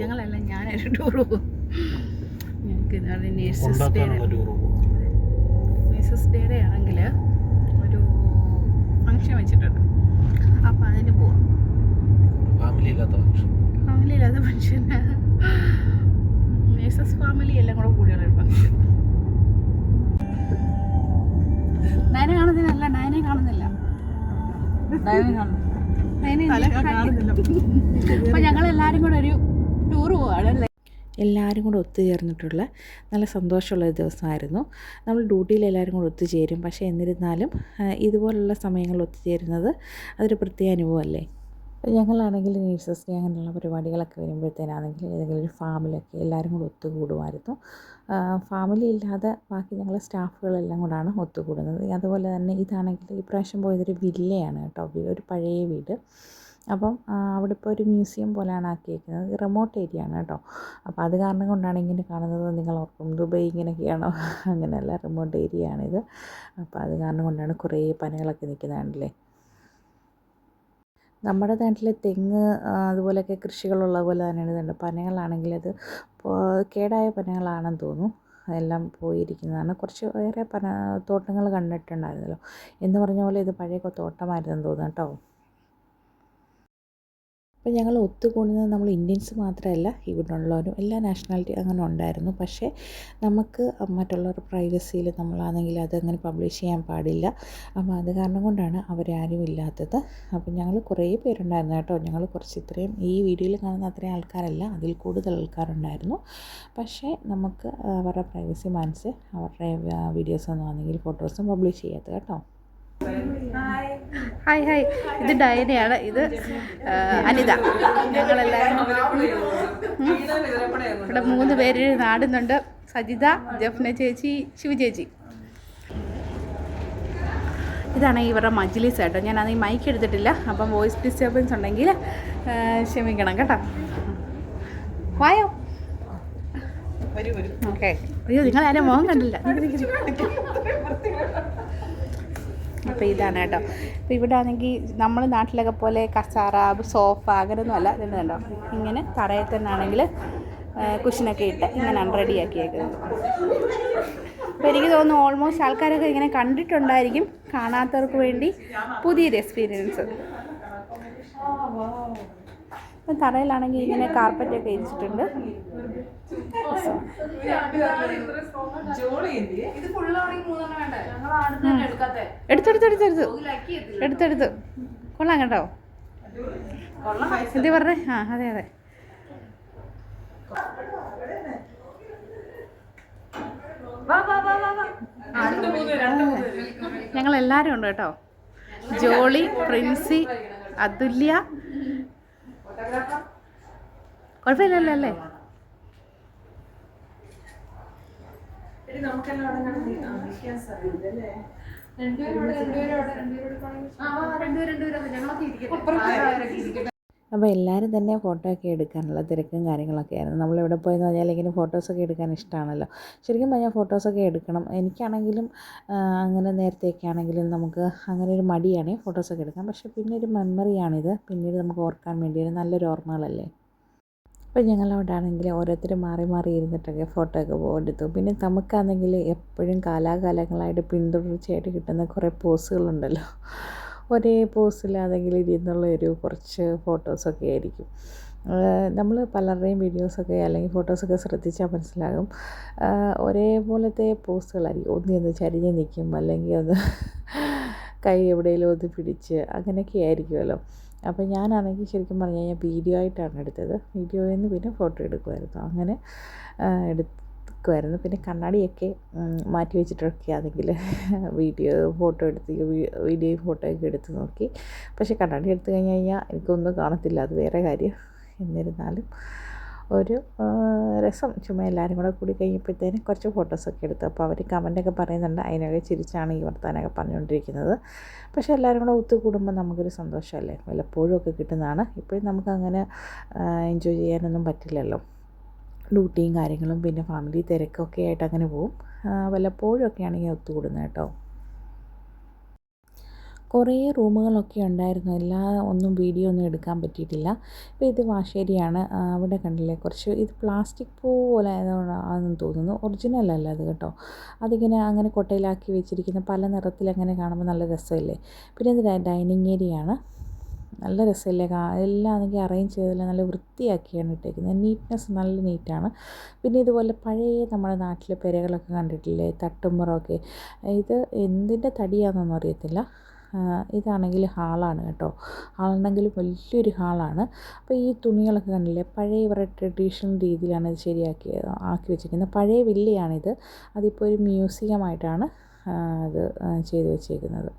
ഞങ്ങളല്ല, ഞാനൊരു ടൂർ പോകും. ഞങ്ങൾക്ക് ഇതാണ് നേഴ്സസ് ഡേയുടെ ആണെങ്കിൽ ഒരു ഫങ്ഷൻ വെച്ചിട്ടുണ്ട്. അപ്പം അതിന് പോവാം. ഫാമിലി ഇല്ലാത്ത ഫങ്ഷൻ, നേഴ്സസ് ഫാമിലി എല്ലാം കൂടെ കൂടിയുള്ളൊരു ഫങ്ഷൻ. നയനെ കാണുന്നില്ല, നയനെ കാണുന്നില്ല. അപ്പോൾ ഞങ്ങളെല്ലാവരും കൂടെ ഒരു ടൂർ പോവാണ്. എല്ലാവരും കൂടെ ഒത്തുചേർന്നിട്ടുള്ള നല്ല സന്തോഷമുള്ളൊരു ദിവസമായിരുന്നു. നമ്മൾ ഡ്യൂട്ടിയിൽ എല്ലാവരും കൂടെ ഒത്തുചേരും. പക്ഷേ എന്നിരുന്നാലും ഇതുപോലുള്ള സമയങ്ങളിൽ ഒത്തുചേരുന്നത് അതൊരു പ്രത്യേക അനുഭവമല്ലേ. ഞങ്ങളാണെങ്കിൽ നേഴ്സസ് ഡേ അങ്ങനെയുള്ള പരിപാടികളൊക്കെ വരുമ്പോഴത്തേനാണെങ്കിൽ ഏതെങ്കിലും ഒരു ഫാമിലൊക്കെ എല്ലാവരും കൂടെ ഒത്തുകൂടുമായിരുന്നു. ഫാമിലി ഇല്ലാതെ ബാക്കി ഞങ്ങൾ സ്റ്റാഫുകളെല്ലാം കൂടാണ് ഒത്തുകൂടുന്നത്. അതുപോലെ തന്നെ ഇതാണെങ്കിൽ ഇപ്രാവശ്യം പോയതൊരു വില്ലയാണ് കേട്ടോ, ഒരു പഴയ വീട്. അപ്പം അവിടെ ഇപ്പോൾ ഒരു മ്യൂസിയം പോലെയാണ് ആക്കിയിരിക്കുന്നത്. റിമോട്ട് ഏരിയ ആണ് കേട്ടോ. അപ്പോൾ അത് കാരണം കൊണ്ടാണ് ഇങ്ങനെ കാണുന്നത്. നിങ്ങൾ ഓർക്കും ദുബായ് ഇങ്ങനെയൊക്കെയാണോ? അങ്ങനെയല്ല, റിമോട്ട് ഏരിയ ആണിത്. അപ്പോൾ അത് കാരണം കൊണ്ടാണ് കുറേ പനകളൊക്കെ നിൽക്കുന്നത് കണ്ടില്ലേ. നമ്മുടെ നാട്ടിൽ തെങ്ങ് അതുപോലെയൊക്കെ കൃഷികളുള്ള പോലെ തന്നെയാണ് ഇതുണ്ട്. പനകളാണെങ്കിൽ അത് കേടായ പനകളാണെന്ന് തോന്നുന്നു, എല്ലാം പോയിരിക്കുന്നതാണ്. കുറച്ച് വേറെ പന തോട്ടങ്ങൾ കണ്ടിട്ടുണ്ടായിരുന്നല്ലോ എന്ന് പറഞ്ഞ പോലെ ഇത് പഴയ തോട്ടമായിരുന്നെന്ന് തോന്നുന്നു കേട്ടോ. അപ്പോൾ ഞങ്ങൾ ഒത്തുകൂടുന്നത് നമ്മൾ ഇന്ത്യൻസ് മാത്രമല്ല, ഇവിടെ ഉള്ളവരും എല്ലാ നാഷണാലിറ്റി അങ്ങനെ ഉണ്ടായിരുന്നു. പക്ഷേ നമുക്ക് മറ്റുള്ളവരുടെ പ്രൈവസിയിൽ നമ്മളാണെങ്കിൽ അതങ്ങനെ പബ്ലിഷ് ചെയ്യാൻ പാടില്ല. അപ്പോൾ അത് കാരണം കൊണ്ടാണ് അവരാരും ഇല്ലാത്തത്. അപ്പോൾ ഞങ്ങൾ കുറേ പേരുണ്ടായിരുന്നു കേട്ടോ. ഞങ്ങൾ കുറച്ച് ഇത്രയും ഈ വീഡിയോയിൽ കാണുന്ന അത്രയും ആൾക്കാരല്ല, അതിൽ കൂടുതൽ ആൾക്കാരുണ്ടായിരുന്നു. പക്ഷേ നമുക്ക് അവരുടെ പ്രൈവസി മാനിച്ച് അവരുടെ വീഡിയോസൊന്നും ആണെങ്കിൽ ഫോട്ടോസും പബ്ലിഷ് ചെയ്യാത്തത് കേട്ടോ. ഹായ്, ഇത് ഡയനയാണ്, ഇത് അനിത. ഞങ്ങളെല്ലാവരും ഇവിടെ 3 പേര് നാടുന്നുണ്ട്. സജിത, ജഫ്ന ചേച്ചി, ശിവ ചേച്ചി. ഇതാണ് ഇവരുടെ മജ്ലിസ് കേട്ടോ. ഞാനത് ഈ മൈക്ക് എടുത്തിട്ടില്ല, അപ്പം വോയിസ് ഡിസ്റ്റർബൻസ് ഉണ്ടെങ്കിൽ ക്ഷമിക്കണം കേട്ടോ. വായോ, ഓക്കെ. അയ്യോ, നിങ്ങളാരും മുഖം കണ്ടില്ല. അപ്പോൾ ഇതാണ് കേട്ടോ. അപ്പോൾ ഇവിടെ ആണെങ്കിൽ നമ്മൾ നാട്ടിലൊക്കെ പോലെ കസാര, സോഫ അങ്ങനെയൊന്നും അല്ല. ഇതുണ്ട് കേട്ടോ, ഇങ്ങനെ തറയിൽ തന്നെ ആണെങ്കിൽ കുഷനൊക്കെ ഇട്ട് ഇങ്ങനെയാണ് റെഡിയാക്കിയേക്കുന്നത്. അപ്പോൾ എനിക്ക് തോന്നുന്നു ഓൾമോസ്റ്റ് ആൾക്കാരൊക്കെ ഇങ്ങനെ കണ്ടിട്ടുണ്ടായിരിക്കും. കാണാത്തവർക്ക് വേണ്ടി പുതിയൊരു എക്സ്പീരിയൻസ്. അപ്പം തറയിലാണെങ്കിൽ ഇങ്ങനെ കാർപ്പറ്റൊക്കെ ഇരിച്ചിട്ടുണ്ട്. എടുത്തെടുത്ത് കൊള്ളാം കേട്ടോ. എന്ത് പറഞ്ഞേ? അതെ. ഞങ്ങളെല്ലാവരും ഉണ്ട് കേട്ടോ. ജോളി, പ്രിൻസി, അതുല്യ. കുഴപ്പമില്ലല്ലോ അല്ലേ? അപ്പോൾ എല്ലാവരും തന്നെ ഫോട്ടോ ഒക്കെ എടുക്കാനുള്ള തിരക്കും കാര്യങ്ങളൊക്കെ ആയിരുന്നു. നമ്മളിവിടെ പോയെന്ന് പറഞ്ഞാൽ ഇങ്ങനെ ഫോട്ടോസൊക്കെ എടുക്കാൻ ഇഷ്ടമാണല്ലോ. ശരിക്കും പറഞ്ഞാൽ ഫോട്ടോസൊക്കെ എടുക്കണം. എനിക്കാണെങ്കിലും അങ്ങനെ നേരത്തെയൊക്കെ ആണെങ്കിലും നമുക്ക് അങ്ങനെ ഒരു മടിയാണ് ഫോട്ടോസൊക്കെ എടുക്കാൻ. പക്ഷേ പിന്നെ ഒരു മെമ്മറിയാണിത്, പിന്നീട് നമുക്ക് ഓർക്കാൻ വേണ്ടി ഒരു നല്ലൊരു ഓർമ്മകളല്ലേ. അപ്പോൾ ഞങ്ങളവിടാണെങ്കിൽ ഓരോരുത്തർ മാറി മാറി ഇരുന്നിട്ടൊക്കെ ഫോട്ടോ ഒക്കെ എടുത്തു. പിന്നെ നമുക്കാണെങ്കിൽ എപ്പോഴും കാലാകാലങ്ങളായിട്ട് പിന്തുടർച്ചയായിട്ട് കിട്ടുന്ന കുറേ പോസുകളുണ്ടല്ലോ. ഒരേ പോസിലാണെങ്കിൽ ഇരുന്നുള്ള ഒരു കുറച്ച് ഫോട്ടോസൊക്കെ ആയിരിക്കും. നമ്മൾ പലരുടെയും വീഡിയോസൊക്കെ അല്ലെങ്കിൽ ഫോട്ടോസൊക്കെ ശ്രദ്ധിച്ചാൽ മനസ്സിലാകും, ഒരേപോലത്തെ പോസുകളായിരിക്കും. ഒന്ന് ചരിഞ്ഞ് നിൽക്കും, അല്ലെങ്കിൽ ഒന്ന് കൈ എവിടെയെങ്കിലും ഒന്ന് പിടിച്ച് അങ്ങനെയൊക്കെ ആയിരിക്കുമല്ലോ. അപ്പോൾ ഞാനാണെങ്കിൽ ശരിക്കും പറഞ്ഞു കഴിഞ്ഞാൽ വീഡിയോ ആയിട്ടാണ് എടുത്തത്. വീഡിയോയിൽ നിന്ന് പിന്നെ ഫോട്ടോ എടുക്കുമായിരുന്നു. അങ്ങനെ എടുക്കുമായിരുന്നു. പിന്നെ കണ്ണാടിയൊക്കെ മാറ്റി വെച്ചിട്ടൊക്കെ ആണെങ്കിൽ ഫോട്ടോ എടുത്ത് വീഡിയോയും ഫോട്ടോയൊക്കെ എടുത്ത് നോക്കി. പക്ഷേ കണ്ണാടി എടുത്തു കഴിഞ്ഞ് കഴിഞ്ഞാൽ എനിക്കൊന്നും കാണത്തില്ല, അത് വേറെ കാര്യം. എന്നിരുന്നാലും ഒരു രസം. ചുമ്മാ എല്ലാവരും കൂടെ കൂടി കഴിഞ്ഞപ്പോഴത്തേനും കുറച്ച് ഫോട്ടോസൊക്കെ എടുത്തു. അപ്പോൾ അവർ കമൻറ്റൊക്കെ പറയുന്നുണ്ട്, അതിനൊക്കെ ചിരിച്ചാണ് ഈ വർത്താനൊക്കെ പറഞ്ഞുകൊണ്ടിരിക്കുന്നത്. പക്ഷേ എല്ലാവരും കൂടെ ഒത്തുകൂടുമ്പോൾ നമുക്കൊരു സന്തോഷമല്ലേ, വല്ലപ്പോഴും ഒക്കെ കിട്ടുന്നതാണ്. ഇപ്പോഴും നമുക്കങ്ങനെ എൻജോയ് ചെയ്യാനൊന്നും പറ്റില്ലല്ലോ. ഡ്യൂട്ടിയും കാര്യങ്ങളും പിന്നെ ഫാമിലി തിരക്കൊക്കെ ആയിട്ട് അങ്ങനെ പോവും. വല്ലപ്പോഴും ഒക്കെ ആണെങ്കിൽ ഒത്തുകൂടുന്നത് കേട്ടോ. കുറേ റൂമുകളൊക്കെ ഉണ്ടായിരുന്നു. ഒന്നും വീഡിയോ ഒന്നും എടുക്കാൻ പറ്റിയിട്ടില്ല. ഇപ്പോൾ ഇത് വാഷേരിയാണ്. അവിടെ കണ്ടില്ലേ കുറച്ച് ഇത് പ്ലാസ്റ്റിക് പൂ പോലെ ആണെന്ന് തോന്നുന്നു. ഒറിജിനൽ അല്ല അത് കേട്ടോ. അതിങ്ങനെ അങ്ങനെ കൊട്ടയിലാക്കി വെച്ചിരിക്കുന്ന പല നിറത്തിൽ അങ്ങനെ കാണുമ്പോൾ നല്ല രസമല്ലേ. പിന്നെ ഇത് ഡൈനിങ് ഏരിയ ആണ്. നല്ല രസമല്ലേ എല്ലാം ആണെങ്കിൽ അറേഞ്ച് ചെയ്തതെല്ലാം നല്ല വൃത്തിയാക്കിയാണ് ഇട്ടേക്കുന്നത്. നീറ്റ്നെസ് നല്ല നീറ്റാണ്. പിന്നെ ഇതുപോലെ പഴയ നമ്മുടെ നാട്ടിലെ പെരകളൊക്കെ കണ്ടിട്ടില്ലേ, തട്ടുമ്പുറമൊക്കെ. ഇത് എന്തിൻ്റെ തടിയാണെന്നൊന്നും അറിയത്തില്ല. ഇതാണെങ്കിൽ ഹാളാണ് കേട്ടോ. ഹാളാണെങ്കിലും വലിയൊരു ഹാളാണ്. അപ്പോൾ ഈ തുണികളൊക്കെ കണ്ടില്ലേ, പഴയ ഇവരുടെ ട്രഡീഷണൽ രീതിയിലാണ് ഇത് ആക്കി വെച്ചിരിക്കുന്നത്. പഴയ വില്ലയാണിത്. അതിപ്പോൾ ഒരു മ്യൂസിയമായിട്ടാണ് അത് ചെയ്ത് വെച്ചേക്കുന്നത്.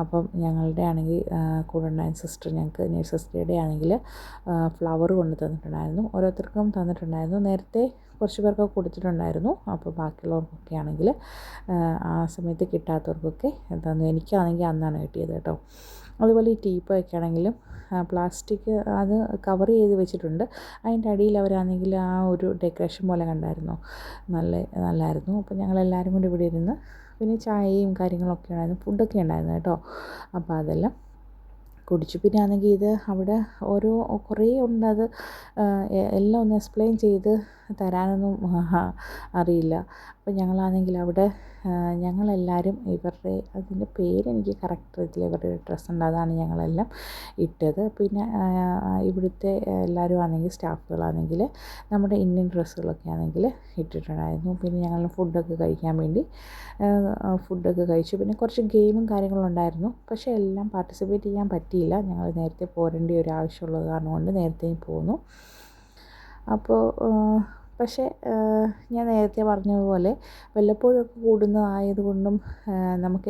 അപ്പം ഞങ്ങളുടെ ആണെങ്കിൽ കൂടെ ഉണ്ടായിരുന്ന സിസ്റ്റർ ഞങ്ങൾക്ക് നേഴ്സസ് ഡേയുടെ ആണെങ്കിൽ ഫ്ലവർ കൊണ്ട് തന്നിട്ടുണ്ടായിരുന്നു. ഓരോരുത്തർക്കും തന്നിട്ടുണ്ടായിരുന്നു. നേരത്തെ കുറച്ച് പേർക്കൊക്കെ കൊടുത്തിട്ടുണ്ടായിരുന്നു. അപ്പോൾ ബാക്കിയുള്ളവർക്കൊക്കെ ആണെങ്കിൽ ആ സമയത്ത് കിട്ടാത്തവർക്കൊക്കെ തന്നു. എനിക്കാണെങ്കിൽ അന്നാണ് കിട്ടിയത് കേട്ടോ. അതുപോലെ ഈ ടീപ്പോയൊക്കെ ആണെങ്കിലും പ്ലാസ്റ്റിക് അത് കവർ ചെയ്ത് വെച്ചിട്ടുണ്ട്. അതിൻ്റെ അടിയിൽ അവരാണെങ്കിൽ ആ ഒരു ഡെക്കറേഷൻ പോലെ കണ്ടായിരുന്നോ, നല്ലായിരുന്നു. അപ്പോൾ ഞങ്ങളെല്ലാവരും കൂടി ഇവിടെ ഇരുന്ന് പിന്നെ ചായയും കാര്യങ്ങളൊക്കെ ഉണ്ടായിരുന്നു, ഫുഡൊക്കെ ഉണ്ടായിരുന്നു കേട്ടോ. അപ്പോൾ അതെല്ലാം കുടിച്ചു. പിന്നെ ആണെങ്കിൽ ഇത് അവിടെ കുറേ ഉണ്ട്. അത് എല്ലാം ഒന്ന് എക്സ്പ്ലെയിൻ ചെയ്ത് തരാനൊന്നും അറിയില്ല. അപ്പോൾ ഞങ്ങളാണെങ്കിൽ അവിടെ ഞങ്ങളെല്ലാവരും അതിൻ്റെ പേരെനിക്ക് കറക്റ്റ് അറിയത്തില്ല. ഇവരുടെ ഡ്രസ്സുണ്ട്, അതാണ് ഞങ്ങളെല്ലാം ഇട്ടത്. പിന്നെ ഇവിടുത്തെ എല്ലാവരും ആണെങ്കിൽ സ്റ്റാഫുകളാണെങ്കിൽ നമ്മുടെ ഇന്ത്യൻ ഡ്രസ്സുകളൊക്കെ ആണെങ്കിൽ ഇട്ടിട്ടുണ്ടായിരുന്നു. പിന്നെ ഞങ്ങൾ ഫുഡൊക്കെ കഴിക്കാൻ വേണ്ടി ഫുഡൊക്കെ കഴിച്ചു. പിന്നെ കുറച്ച് ഗെയിമും കാര്യങ്ങളും ഉണ്ടായിരുന്നു. പക്ഷേ എല്ലാം പാർട്ടിസിപ്പേറ്റ് ചെയ്യാൻ പറ്റിയില്ല. ഞങ്ങൾ നേരത്തെ പോരേണ്ട ഒരു ആവശ്യമുള്ളത് കാരണം കൊണ്ട് നേരത്തെ പോന്നു. അപ്പോൾ പക്ഷേ ഞാൻ നേരത്തെ പറഞ്ഞതുപോലെ വല്ലപ്പോഴൊക്കെ കൂടുന്നതായതുകൊണ്ടും നമുക്ക്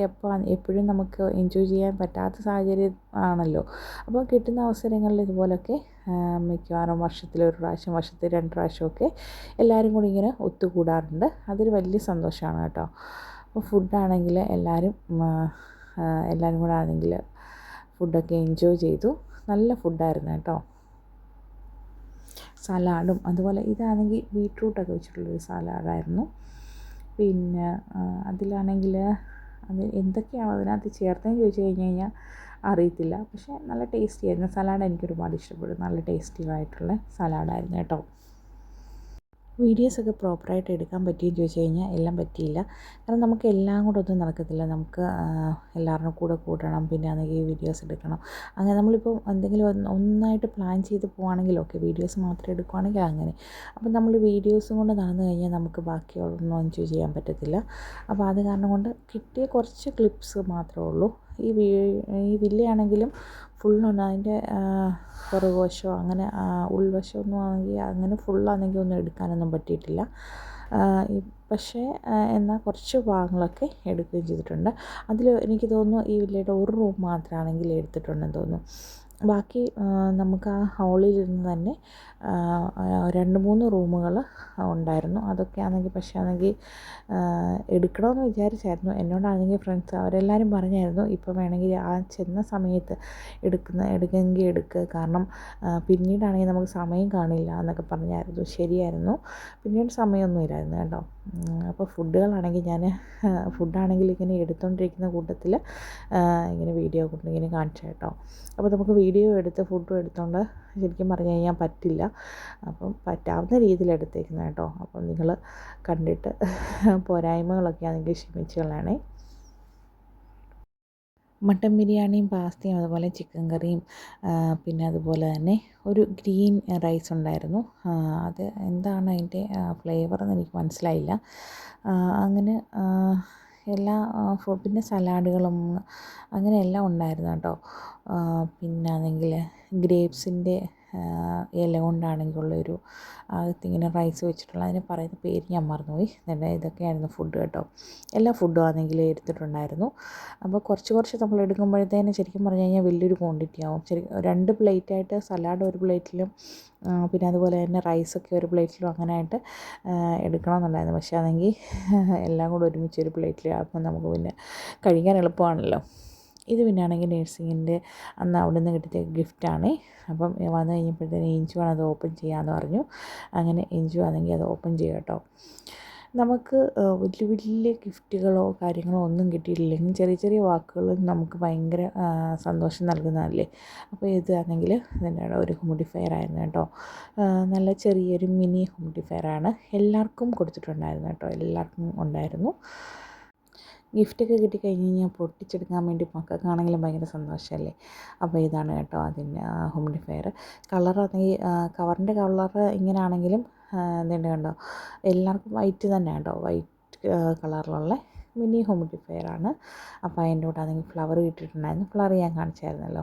എപ്പോഴും നമുക്ക് എൻജോയ് ചെയ്യാൻ പറ്റാത്ത സാഹചര്യം ആണല്ലോ. അപ്പോൾ കിട്ടുന്ന അവസരങ്ങളിൽ ഇതുപോലൊക്കെ മിക്കവാറും വർഷത്തിലൊരു പ്രാവശ്യം, വർഷത്തിൽ 2 പ്രാവശ്യമൊക്കെ എല്ലാവരും കൂടി ഇങ്ങനെ ഒത്തുകൂടാറുണ്ട്. അതൊരു വലിയ സന്തോഷമാണ് കേട്ടോ. അപ്പോൾ ഫുഡാണെങ്കിൽ എല്ലാവരും കൂടെ ആണെങ്കിൽ ഫുഡൊക്കെ എൻജോയ് ചെയ്തു. നല്ല ഫുഡായിരുന്നു കേട്ടോ. സലാഡും അതുപോലെ ഇതാണെങ്കിൽ ബീട്രൂട്ടൊക്കെ വെച്ചിട്ടുള്ളൊരു സലാഡായിരുന്നു. പിന്നെ അതിലാണെങ്കിൽ അത് എന്തൊക്കെയാണ് അതിനകത്ത് ചേർത്തതെന്ന് ചോദിച്ചു കഴിഞ്ഞാൽ അറിയത്തില്ല. പക്ഷേ നല്ല ടേസ്റ്റി ആയിരുന്നു. സലാഡ് എനിക്കൊരുപാട് ഇഷ്ടപ്പെടും. നല്ല ടേസ്റ്റിയായിട്ടുള്ള സലാഡായിരുന്നു കേട്ടോ. വീഡിയോസൊക്കെ പ്രോപ്പറായിട്ട് എടുക്കാൻ പറ്റിയെന്ന് ചോദിച്ചു കഴിഞ്ഞാൽ എല്ലാം പറ്റിയില്ല. കാരണം നമുക്ക് എല്ലാം കൂടെ ഒന്നും നടക്കത്തില്ല. നമുക്ക് എല്ലാവരുടെ കൂടെ കൂടണം, പിന്നെ ആണെങ്കിൽ വീഡിയോസ് എടുക്കണം. അങ്ങനെ നമ്മളിപ്പോൾ എന്തെങ്കിലും ഒന്നായിട്ട് പ്ലാൻ ചെയ്ത് പോവുകയാണെങ്കിൽ ഓക്കെ, വീഡിയോസ് മാത്രം എടുക്കുകയാണെങ്കിൽ അങ്ങനെ. അപ്പോൾ നമ്മൾ വീഡിയോസും കൊണ്ട് നടന്നു കഴിഞ്ഞാൽ നമുക്ക് ബാക്കിയുള്ളതൊന്നും എൻജോയ് ചെയ്യാൻ പറ്റത്തില്ല. അപ്പോൾ അത് കാരണം കൊണ്ട് കിട്ടിയ കുറച്ച് ക്ലിപ്സ് മാത്രമേ ഉള്ളൂ. ഈ വില്ലയാണെങ്കിലും ഫുള്ളൊന്നും അതിൻ്റെ പുറകുവശമോ അങ്ങനെ ഉൾവശമൊന്നും ആണെങ്കിൽ അങ്ങനെ ഫുള്ളാണെങ്കിൽ ഒന്നും എടുക്കാനൊന്നും പറ്റിയിട്ടില്ല. പക്ഷേ എന്നാൽ കുറച്ച് ഭാഗങ്ങളൊക്കെ എടുക്കുകയും ചെയ്തിട്ടുണ്ട്. അതിൽ എനിക്ക് തോന്നുന്നു ഈ വില്ലയുടെ ഒരു റൂം മാത്രമാണെങ്കിൽ എടുത്തിട്ടുണ്ടെന്ന് തോന്നുന്നു. ബാക്കി നമുക്ക് ആ ഹാളിലിരുന്ന് തന്നെ 2-3 റൂമുകൾ ഉണ്ടായിരുന്നു. അതൊക്കെ ആണെങ്കിൽ പക്ഷേ ആണെങ്കിൽ എടുക്കണമെന്ന് വിചാരിച്ചായിരുന്നു. എന്നോടാണെങ്കിൽ ഫ്രണ്ട്സ് അവരെല്ലാവരും പറഞ്ഞായിരുന്നു ഇപ്പം വേണമെങ്കിൽ ആ ചെന്ന സമയത്ത് എടുക്കുമെങ്കിൽ എടുക്കുക, കാരണം പിന്നീടാണെങ്കിൽ നമുക്ക് സമയം കാണില്ല എന്നൊക്കെ പറഞ്ഞായിരുന്നു. ശരിയായിരുന്നു, പിന്നീട് സമയമൊന്നും ഇല്ലായിരുന്നു കേട്ടോ. അപ്പോൾ ഫുഡാണെങ്കിൽ ഇങ്ങനെ എടുത്തുകൊണ്ടിരിക്കുന്ന കൂട്ടത്തിൽ ഇങ്ങനെ വീഡിയോ കൊണ്ട് ഇങ്ങനെ കാണിച്ചു കേട്ടോ. അപ്പോൾ നമുക്ക് വീഡിയോ എടുത്ത് ഫുഡും എടുത്തുകൊണ്ട് ശരിക്കും പറഞ്ഞു കഴിഞ്ഞാൽ പറ്റില്ല. അപ്പം പറ്റാവുന്ന രീതിയിൽ എടുത്തേക്കുന്നത് കേട്ടോ. അപ്പം നിങ്ങൾ കണ്ടിട്ട് പോരായ്മകളൊക്കെ ആണെങ്കിൽ ക്ഷമിച്ച് കളയണേ. മട്ടൻ ബിരിയാണിയും പാസ്തയും അതുപോലെ ചിക്കൻ കറിയും പിന്നെ അതുപോലെ തന്നെ ഒരു ഗ്രീൻ റൈസ് ഉണ്ടായിരുന്നു. അത് എന്താണ് അതിൻ്റെ ഫ്ലേവറെന്ന് എനിക്ക് മനസ്സിലായില്ല. അങ്ങനെ പിന്നെ സലാഡുകളും അങ്ങനെ എല്ലാം ഉണ്ടായിരുന്നു കേട്ടോ. പിന്നെ ആണെങ്കിൽ ഗ്രേപ്സിൻ്റെ ഇല കൊണ്ടാണെങ്കിലുള്ളൊരു അകത്തിങ്ങനെ റൈസ് വെച്ചിട്ടുള്ള, അതിന് പറയുന്ന പേര് ഞാൻ മറന്നുപോയി. ഇതൊക്കെയായിരുന്നു ഫുഡ് കേട്ടോ. എല്ലാ ഫുഡും ആണെങ്കിൽ എടുത്തിട്ടുണ്ടായിരുന്നു. അപ്പോൾ കുറച്ച് നമ്മൾ എടുക്കുമ്പോഴത്തേന് ശരിക്കും പറഞ്ഞു കഴിഞ്ഞാൽ വലിയൊരു ക്വാണ്ടിറ്റി ആവും. 2 പ്ലേറ്റായിട്ട് സലാഡ് ഒരു പ്ലേറ്റിലും പിന്നെ അതുപോലെ തന്നെ റൈസൊക്കെ ഒരു പ്ലേറ്റിലും അങ്ങനെയായിട്ട് എടുക്കണമെന്നുണ്ടായിരുന്നു. പക്ഷേ അതെങ്കിൽ എല്ലാം കൂടെ ഒരുമിച്ച് ഒരു പ്ലേറ്റിൽ ആകുമ്പോൾ നമുക്ക് പിന്നെ കഴിക്കാൻ എളുപ്പമാണല്ലോ. ഇത് പിന്നെ ആണെങ്കിൽ നേഴ്സിങ്ങിൻ്റെ അന്ന് അവിടെ നിന്ന് കിട്ടിയ ഗിഫ്റ്റാണ്. അപ്പം വന്നു കഴിഞ്ഞപ്പോഴത്തേന് എൻജു ആണ് അത് ഓപ്പൺ ചെയ്യാമെന്ന് പറഞ്ഞു. അങ്ങനെ എൻജു ആണെങ്കിൽ അത് ഓപ്പൺ ചെയ്യാം കേട്ടോ. നമുക്ക് വലിയ വലിയ ഗിഫ്റ്റുകളോ കാര്യങ്ങളോ ഒന്നും കിട്ടിയിട്ടില്ലെങ്കിൽ ചെറിയ ചെറിയ വാക്കുകളും നമുക്ക് ഭയങ്കര സന്തോഷം നൽകുന്നതല്ലേ. അപ്പോൾ ഇതാണെങ്കിൽ ഇതിൻ്റെ ഒരു ഹ്യൂമിഡിഫയർ ആയിരുന്നു കേട്ടോ. നല്ല ചെറിയൊരു മിനി ഹ്യൂമിഡിഫയറാണ്. എല്ലാവർക്കും കൊടുത്തിട്ടുണ്ടായിരുന്നു കേട്ടോ, എല്ലാവർക്കും ഉണ്ടായിരുന്നു. ഗിഫ്റ്റൊക്കെ കിട്ടിക്കഴിഞ്ഞ് കഴിഞ്ഞാൽ പൊട്ടിച്ചെടുക്കാൻ വേണ്ടി മക്കൾക്കാണെങ്കിലും ഭയങ്കര സന്തോഷമല്ലേ. അപ്പോൾ ഇതാണ് കേട്ടോ അതിൻ്റെ ഹ്യൂമിഡിഫയർ. കളറാണെങ്കിൽ കവറിൻ്റെ കളറ് ഇങ്ങനെയാണെങ്കിലും ഇതുണ്ട് കണ്ടോ, എല്ലാവർക്കും വൈറ്റ് തന്നെ കേട്ടോ, വൈറ്റ് കളറിലുള്ള മിനി ഹ്യൂമിഡിഫയറാണ്. അപ്പോൾ അതിൻ്റെ കൂടെ ആണെങ്കിൽ ഫ്ലവർ കിട്ടിയിട്ടുണ്ടായിരുന്നു. ഫ്ലവർ ഞാൻ കാണിച്ചായിരുന്നല്ലോ,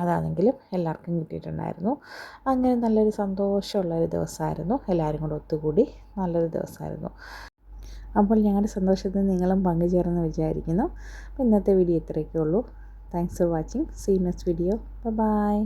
അതാണെങ്കിലും എല്ലാവർക്കും കിട്ടിയിട്ടുണ്ടായിരുന്നു. അങ്ങനെ നല്ലൊരു സന്തോഷമുള്ളൊരു ദിവസമായിരുന്നു. എല്ലാവരും കൂടെ ഒത്തുകൂടി നല്ലൊരു ദിവസമായിരുന്നു. അപ്പോൾ ഞങ്ങളുടെ സന്തോഷത്തിൽ നിങ്ങളും പങ്കുചേർന്ന് വിചാരിക്കുന്നു. അപ്പോൾ ഇന്നത്തെ വീഡിയോ ഇത്രയൊക്കെ ഉള്ളൂ. Thanks for watching. See next video. By.